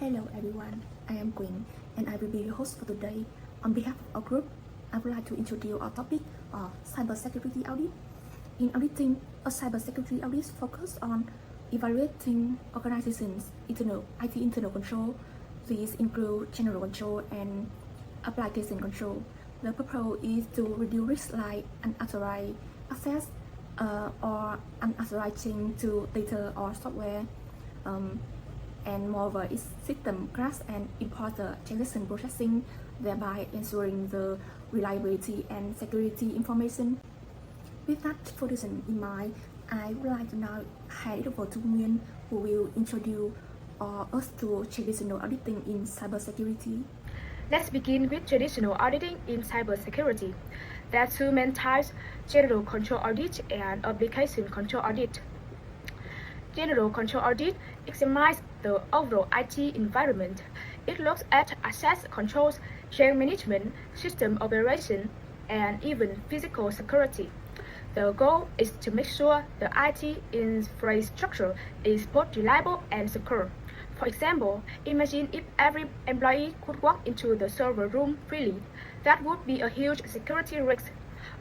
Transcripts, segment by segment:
Hello everyone, I am Queen and I will be your host for today. On behalf of our group, I would like to introduce our topic of cybersecurity audit. In auditing, a cybersecurity audit focuses on evaluating organizations' IT internal control. These include general control and application control. The purpose is to reduce risks like unauthorized access or unauthorized change to data or software. And moreover, its system crash and important transaction processing, thereby ensuring the reliability and security information. With that position in mind, I would like to now hand it over to Nguyen, who will introduce us to traditional auditing in cybersecurity. Let's begin with traditional auditing in cybersecurity. There are two main types: general control audit and application control audit. General control audit examines the overall IT environment. It looks at access controls, change management, system operation, and even physical security. The goal is to make sure the IT infrastructure is both reliable and secure. For example, imagine if every employee could walk into the server room freely. That would be a huge security risk.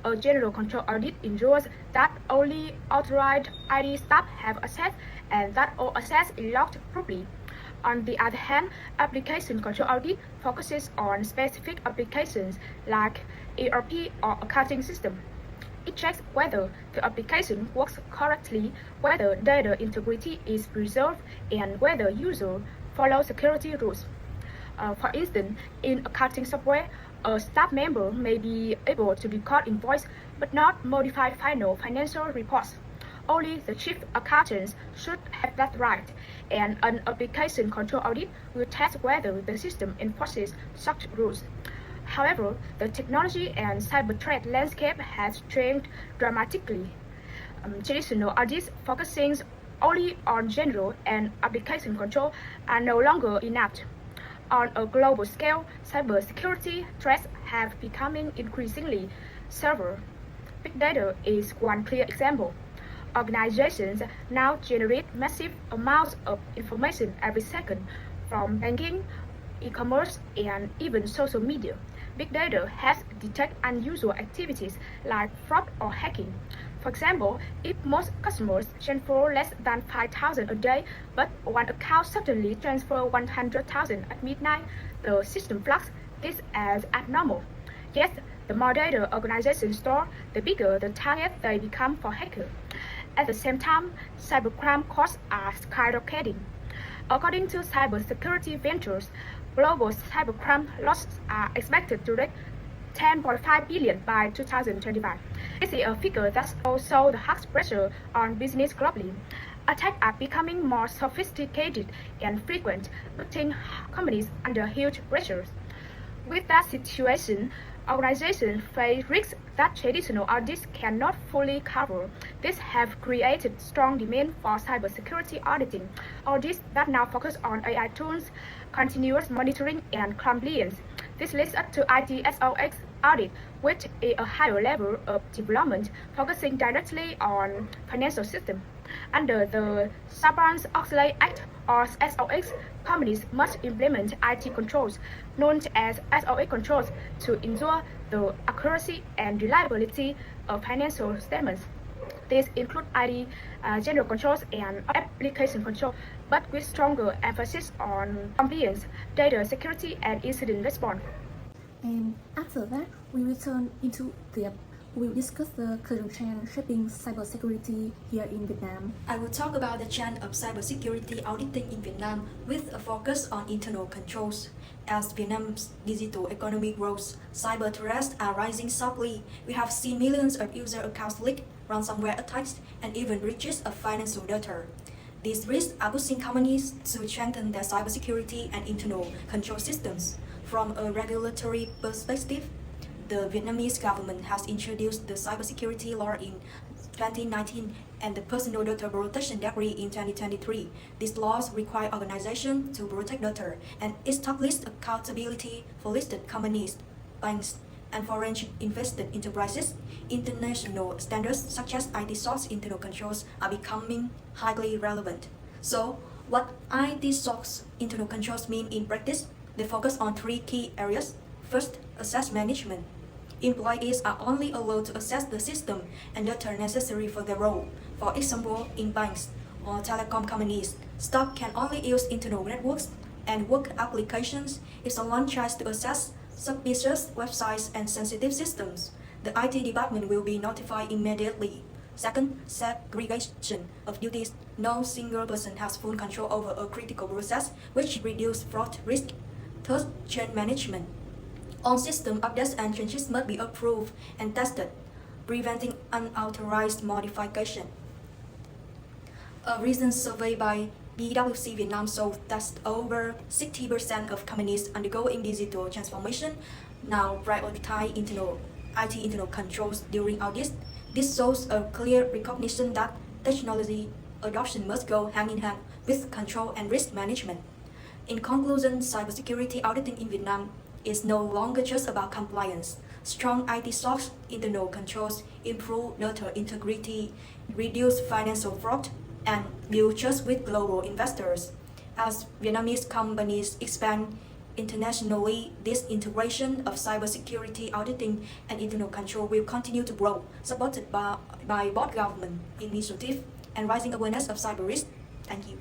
A general control audit ensures that only authorized IT staff have access and that all access is logged properly. On the other hand, application control audit focuses on specific applications like ERP or accounting system. It checks whether the application works correctly, whether data integrity is preserved, and whether users follow security rules. For instance, in accounting software, a staff member may be able to record invoice but not modify final financial reports. Only the chief accountant should have that right, and an application control audit will test whether the system enforces such rules. However, the technology and cyber threat landscape has changed dramatically. Traditional audits focusing only on general and application control are no longer enough. On a global scale, cybersecurity threats have becoming increasingly severe. Big data is one clear example. Organizations now generate massive amounts of information every second, from banking, e-commerce, and even social media. Big data has detected unusual activities like fraud or hacking. For example, if most customers transfer less than 5,000 a day, but one account suddenly transfers 100,000 at midnight, the system flags this as abnormal. Yet, the more data organizations store, the bigger the target they become for hackers. At the same time, cybercrime costs are skyrocketing. According to Cybersecurity Ventures, global cybercrime losses are expected to reach 10.5 billion by 2025. This is a figure that also the harsh pressure on business globally. Attacks are becoming more sophisticated and frequent, putting companies under huge pressures. With that situation, organizations face risks that traditional audits cannot fully cover. These have created strong demand for cybersecurity auditing. Audits that now focus on AI tools, continuous monitoring, and compliance. This leads us to ITSOX audit, which is a higher level of development focusing directly on financial systems. Under the Sarbanes-Oxley Act, or SOX, companies must implement IT controls, known as SOX controls, to ensure the accuracy and reliability of financial statements. These include IT general controls and application control, but with stronger emphasis on compliance, data security, and incident response. And after that, we will turn into depth. We will discuss the current trend shaping cybersecurity here in Vietnam. I will talk about the trend of cybersecurity auditing in Vietnam with a focus on internal controls. As Vietnam's digital economy grows, cyber threats are rising sharply. We have seen millions of user accounts leaked, ransomware attacks, and even breaches of financial data. These risks are pushing companies to strengthen their cybersecurity and internal control systems. From a regulatory perspective, the Vietnamese government has introduced the cybersecurity law in 2019 and the Personal Data Protection Decree in 2023. These laws require organizations to protect data and establish accountability for listed companies, banks, and foreign invested enterprises. International standards such as IT SOX internal controls are becoming highly relevant. So, What IT SOX internal controls mean in practice? They focus on three key areas. First, access management. Employees are only allowed to access the system and data necessary for their role. For example, in banks or telecom companies, staff can only use internal networks and work applications if someone tries to access suspicious websites and sensitive systems. The IT department will be notified immediately. Second, segregation of duties. No single person has full control over a critical process, which reduces fraud risk. Third, change management. All system updates and changes must be approved and tested, preventing unauthorized modification. A recent survey by PwC Vietnam showed that over 60% of companies undergoing digital transformation now prioritize IT internal controls during audits. This shows a clear recognition that technology adoption must go hand in hand with control and risk management. In conclusion, cybersecurity auditing in Vietnam is no longer just about compliance. Strong IT SOX internal controls improve data integrity, reduce financial fraud, and build trust with global investors. As Vietnamese companies expand internationally, this integration of cybersecurity auditing and internal control will continue to grow, supported by both government initiatives and rising awareness of cyber risk. Thank you.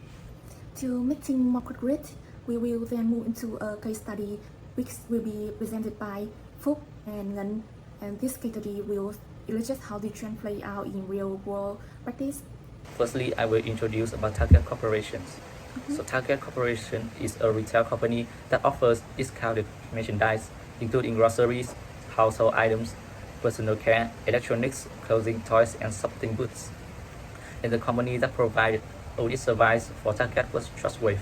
To make things more concrete, we will then move into a case study which will be presented by Phúc and Ngân, and this case study will illustrate how the trend play out in real world practice. Firstly, I will introduce about Target Corporations. So Target Corporation is a retail company that offers discounted merchandise, including groceries, household items, personal care, electronics, clothing, toys, and shopping goods. And the company that provided audit service for Target was Trustwave.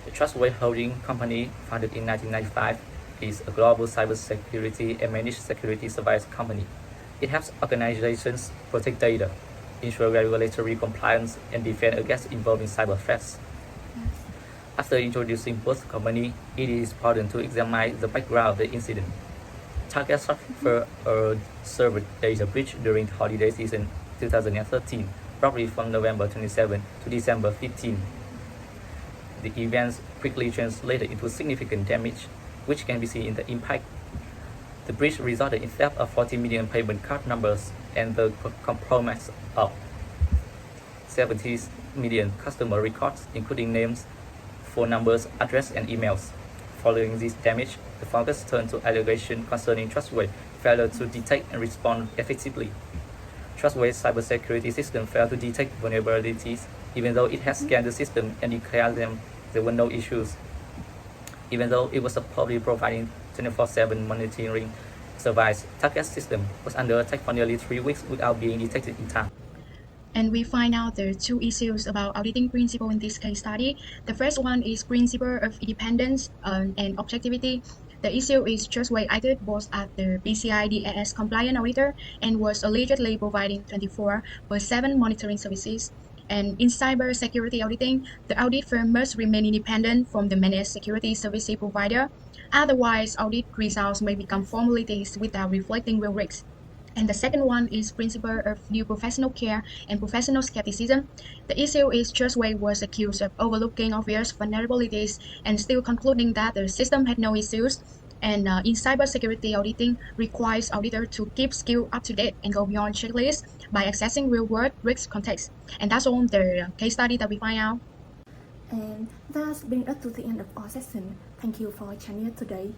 The Trustwave holding company, founded in 1995, is a global cybersecurity and managed security service company. It helps organizations protect data, ensure regulatory compliance, and defend against involving cyber threats. After introducing both companies, it is important to examine the background of the incident. Target suffered a server data breach during the holiday season 2013, roughly from November 27 to December 15. The events quickly translated into significant damage, which can be seen in the impact. The breach resulted in theft of 40 million payment card numbers and the compromise of 70 million customer records, including names, phone numbers, address, and emails. Following this damage, the focus turned to allegations concerning Trustwave failure to detect and respond effectively. Trustwave's cybersecurity system failed to detect vulnerabilities, even though it had scanned the system and declared there were no issues. Even though it was supposedly providing 24/7 monitoring service, Target's system was under attack for nearly 3 weeks without being detected in time. And we find out there are two issues about auditing principle in this case study. The first one is principle of independence and objectivity. The issue is Trustwave acted both as the PCI DSS compliant auditor and was allegedly providing 24/7 monitoring services. And in cybersecurity auditing, the audit firm must remain independent from the managed security service provider. Otherwise, audit results may become formalities without reflecting real risks. And the second one is principle of due professional care and professional skepticism. The issue is Trustwave was accused of overlooking obvious vulnerabilities and still concluding that the system had no issues. And in cybersecurity auditing requires auditor to keep skill up to date and go beyond checklists by accessing real-world risk context. And that's all the case study that we find out. And that brings us to the end of our session. Thank you for joining us today.